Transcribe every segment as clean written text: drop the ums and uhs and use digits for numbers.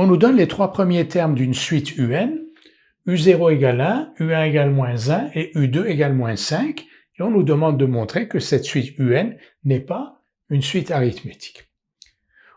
On nous donne les trois premiers termes d'une suite UN, U0 égale 1, U1 égale moins 1 et U2 égale moins 5, et on nous demande de montrer que cette suite UN n'est pas une suite arithmétique.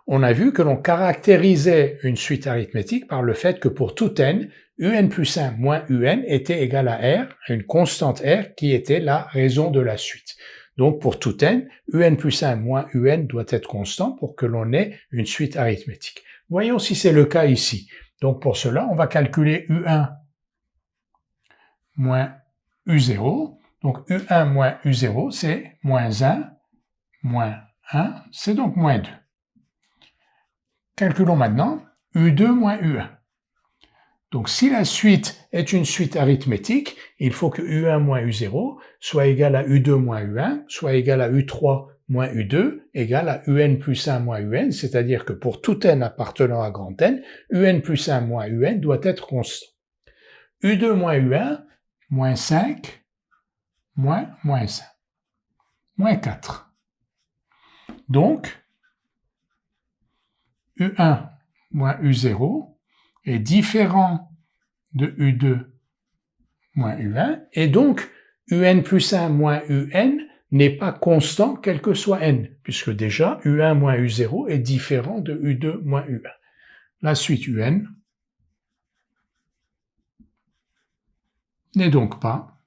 On a vu que l'on caractérisait une suite arithmétique par le fait que pour tout n, un plus 1 moins un était égal à r, à une constante r qui était la raison de la suite. Donc pour tout n, un plus 1 moins un doit être constant pour que l'on ait une suite arithmétique. Voyons si c'est le cas ici. Donc pour cela, on va calculer u1 moins u0. Donc u1 moins u0, c'est moins 1 moins 1, c'est donc moins 2. Calculons maintenant U2 moins U1. Donc si la suite est une suite arithmétique, il faut que U1 moins U0 soit égal à U2 moins U1, soit égal à U3 moins U2, égal à UN plus 1 moins UN, c'est-à-dire que pour tout n appartenant à grand N, UN plus 1 moins UN doit être constant. U2 moins U1, moins 5, moins 1, moins 4. Donc, U1 moins U0 est différent de U2 moins U1, et donc UN plus 1 moins UN n'est pas constant quel que soit n, puisque déjà U1 moins U0 est différent de U2 moins U1. La suite UN n'est donc pas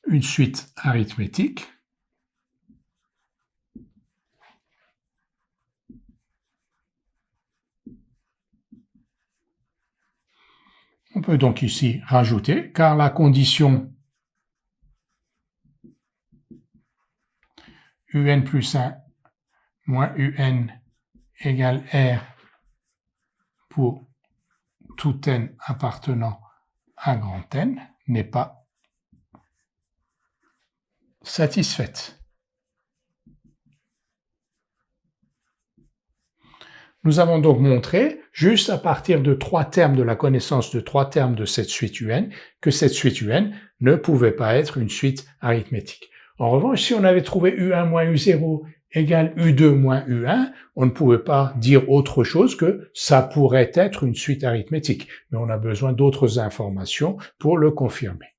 une suite arithmétique, on peut donc ici rajouter, car la condition UN plus 1 moins UN égale R pour tout n appartenant à grand N n'est pas satisfaite. Nous avons donc montré, juste à partir de trois termes, de la connaissance de trois termes de cette suite UN, que cette suite UN ne pouvait pas être une suite arithmétique. En revanche, si on avait trouvé U1 moins U0 égale U2 moins U1, on ne pouvait pas dire autre chose que ça pourrait être une suite arithmétique. Mais on a besoin d'autres informations pour le confirmer.